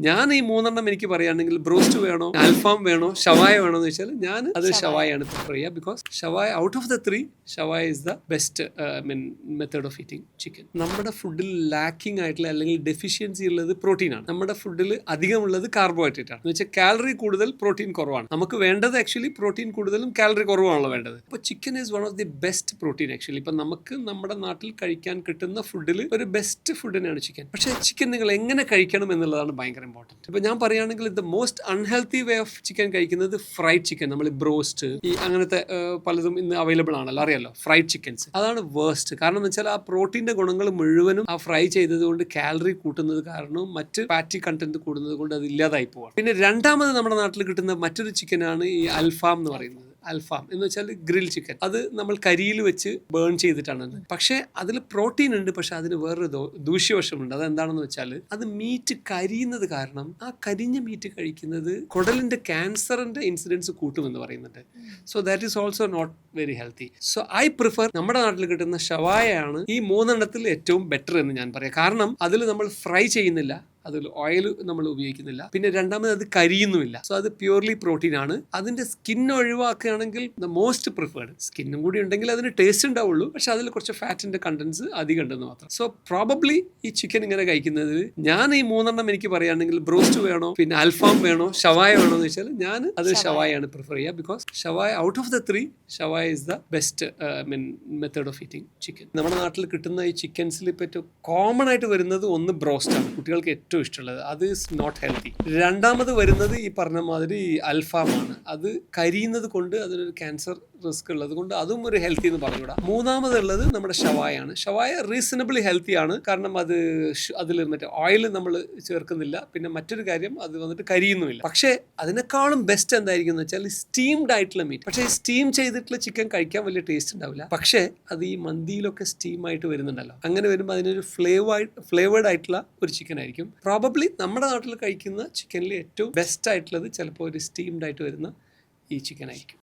ഞാൻ ഈ മൂന്നെണ്ണം എനിക്ക് പറയുകയാണെങ്കിൽ ബ്രോസ്റ്റ് വേണോ, അൽഫാം വേണോ, ഷവായ വേണോ എന്ന് വെച്ചാൽ ഞാൻ അത് ഷവായാണ് പ്രിഫർ ചെയ്യുക. Because shawaya out of the three shawaya is the best method of eating chicken. നമ്മുടെ ഫുഡിൽ ലാക്കിംഗ് ആയിട്ടുള്ള അല്ലെങ്കിൽ ഡെഫിഷ്യൻസി ഉള്ളത് പ്രോട്ടീനാണ്. നമ്മുടെ ഫുഡിൽ അധികമുള്ളത് കാർബോഹൈഡ്രേറ്റ് ആണ്. എന്ന് വെച്ചാൽ കാലറി കൂടുതൽ, പ്രോട്ടീൻ കുറവാണ്. നമുക്ക് വേണ്ടത് ആക്ച്വലി പ്രോട്ടീൻ കൂടുതലും കാലറി കുറവാണല്ലോ വേണ്ടത്. അപ്പോൾ chicken is one of the best protein actually. ഇപ്പം നമുക്ക് നമ്മുടെ നാട്ടിൽ കഴിക്കാൻ കിട്ടുന്ന ഫുഡിൽ ഒരു ബെസ്റ്റ് ഫുഡ് തന്നെയാണ് ചിക്കൻ. പക്ഷേ ചിക്കൻ നിങ്ങൾ എങ്ങനെ കഴിക്കണം എന്നുള്ളതാണ് ഭയങ്കര ഇമ്പോർട്ടൻറ്റ്. ഇപ്പം ഞാൻ പറയുകയാണെങ്കിൽ the most unhealthy way of chicken കഴിക്കുന്നത് ഫ്രൈഡ് ചിക്കൻ. നമ്മൾ ബ്രോസ്റ്റ് ഈ അങ്ങനത്തെ പലതും ഇന്ന് അവൈലബിൾ ആണല്ലോ, അറിയാലോ, ഫ്രൈഡ് ചിക്കൻസ്. അതാണ് വേസ്റ്റ്. കാരണം എന്ന് വെച്ചാൽ ആ പ്രോട്ടീൻ്റെ ഗുണങ്ങൾ മുഴുവനും ആ ഫ്രൈ ചെയ്തത് കൊണ്ട് കാലറി കൂട്ടുന്നത് കാരണവും മറ്റ് ഫാറ്റി കണ്ടന്റ് കൂടുന്നത് കൊണ്ട് അത് ഇല്ലാതായി പോവാണ്. പിന്നെ രണ്ടാമത് നമ്മുടെ നാട്ടിൽ കിട്ടുന്ന മറ്റൊരു ചിക്കനാണ് ഈ അൽഫാം എന്ന് പറയുന്നത്. അൽഫാം എന്ന് വെച്ചാൽ ഗ്രിൽ ചിക്കൻ. അത് നമ്മൾ കരിയിൽ വെച്ച് ബേൺ ചെയ്തിട്ടാണ്. പക്ഷേ അതിൽ പ്രോട്ടീൻ ഉണ്ട്, പക്ഷെ അതിന് വേറൊരു ദൂഷ്യവശമുണ്ട്. അതെന്താണെന്ന് വെച്ചാൽ അത് മീറ്റ് കരിയുന്നത് കാരണം ആ കരിഞ്ഞ മീറ്റ് കഴിക്കുന്നത് കുടലിന്റെ ക്യാൻസറിന്റെ ഇൻസിഡൻസ് കൂട്ടുമെന്ന് പറയുന്നുണ്ട്. So that is also not very healthy. So I prefer നമ്മുടെ നാട്ടിൽ കിട്ടുന്ന ഷവായയാണ് ഈ മൂന്നെണ്ണത്തിൽ ഏറ്റവും ബെറ്റർ എന്ന് ഞാൻ പറയാം. കാരണം അതിൽ നമ്മൾ ഫ്രൈ ചെയ്യുന്നില്ല, അതിൽ ഓയിൽ നമ്മൾ ഉപയോഗിക്കുന്നില്ല, പിന്നെ രണ്ടാമത് അത് കരിയുന്നുമില്ല. സോ അത് പ്യൂർലി പ്രോട്ടീൻ ആണ്. അതിന്റെ സ്കിൻ ഒഴിവാക്കുകയാണെങ്കിൽ ദ മോസ്റ്റ് പ്രിഫേർഡ്. സ്കിന്നും കൂടി ഉണ്ടെങ്കിൽ അതിന് ടേസ്റ്റ് ഉണ്ടാവുള്ളൂ, പക്ഷെ അതിൽ കുറച്ച് ഫാറ്റിന്റെ കണ്ടന്റ്സ് അധികം ഉണ്ടെന്ന് മാത്രം. സോ പ്രോബബ്ലി ഈ ചിക്കൻ ഇങ്ങനെ കഴിക്കുന്നത്, ഞാൻ ഈ മൂന്നെണ്ണം എനിക്ക് പറയുകയാണെങ്കിൽ ബ്രോസ്റ്റ് വേണോ, പിന്നെ അൽഫാം വേണോ, ഷവായ വേണോ എന്ന് വെച്ചാൽ ഞാൻ അത് ഷവായാണ് പ്രിഫർ ചെയ്യുക. Because shawaya out of the three shawaya is the best method of eating chicken. നമ്മുടെ നാട്ടിൽ കിട്ടുന്ന ഈ ചിക്കൻസിൽ ഇപ്പോൾ ഏറ്റവും കോമൺ ആയിട്ട് വരുന്നത് ഒന്ന് ബ്രോസ്റ്റ് ആണ്, കുട്ടികൾക്ക് ഏറ്റവും ഇഷ്ടമുള്ളത്. അത് ഇസ് നോട്ട് ഹെൽത്തി. രണ്ടാമത് വരുന്നത് ഈ പറഞ്ഞ മാതിരി അൽഫാമാണ്. അത് കരിയുന്നത് കൊണ്ട് അതിനൊരു ക്യാൻസർ റിസ്ക് ഉള്ളത് കൊണ്ട് അതും ഒരു ഹെൽത്തി എന്ന് പറഞ്ഞുകൂടാ. മൂന്നാമതുള്ളത് നമ്മുടെ ഷവായാണ്. ഷവായ റീസണബിളി ഹെൽത്തി ആണ്. കാരണം അതിൽ മറ്റേ ഓയിൽ നമ്മൾ ചേർക്കുന്നില്ല, പിന്നെ മറ്റൊരു കാര്യം അത് വന്നിട്ട് കരിയുന്നുമില്ല. പക്ഷേ അതിനേക്കാളും ബെസ്റ്റ് എന്തായിരിക്കും എന്ന് വെച്ചാൽ സ്റ്റീംഡ് ആയിട്ടുള്ള മീറ്റ്. പക്ഷേ സ്റ്റീം ചെയ്തിട്ടുള്ള ചിക്കൻ കഴിക്കാൻ വലിയ ടേസ്റ്റ് ഉണ്ടാവില്ല. പക്ഷേ അത് ഈ മന്തിയിലൊക്കെ സ്റ്റീം ആയിട്ട് വരുന്നുണ്ടല്ലോ, അങ്ങനെ വരുമ്പോൾ അതിനൊരു ഫ്ലേവേർഡ് ആയിട്ടുള്ള ഒരു ചിക്കൻ ആയിരിക്കും. പ്രോബബ്ലി നമ്മുടെ നാട്ടിൽ കഴിക്കുന്ന ചിക്കനിൽ ഏറ്റവും ബെസ്റ്റ് ആയിട്ടുള്ളത് ചിലപ്പോൾ ഒരു സ്റ്റീംഡ് ആയിട്ട് വരുന്ന ഈ ചിക്കൻ ആയിരിക്കും.